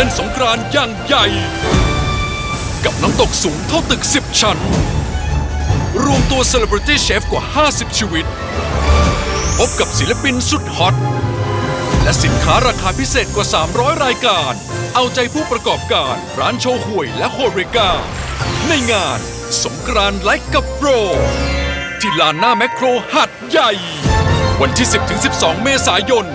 ล่นสงกรานต์อย่างใหญ่ กับน้ำตกสูงเท่าตึก 10 ชั้น รวมตัวเซเลบริตี้เชฟกว่า 50 ชีวิต พบกับศิลปินสุดฮอต และสินค้าราคาพิเศษกว่า 300 รายการ เอาใจผู้ประกอบการร้านโชห่วยและโฮเรกาในงานสงกรานต์ไลฟ์กับโปรที่ลานหน้าแมคโครหัดใหญ่ วันที่ 10-12 เมษายน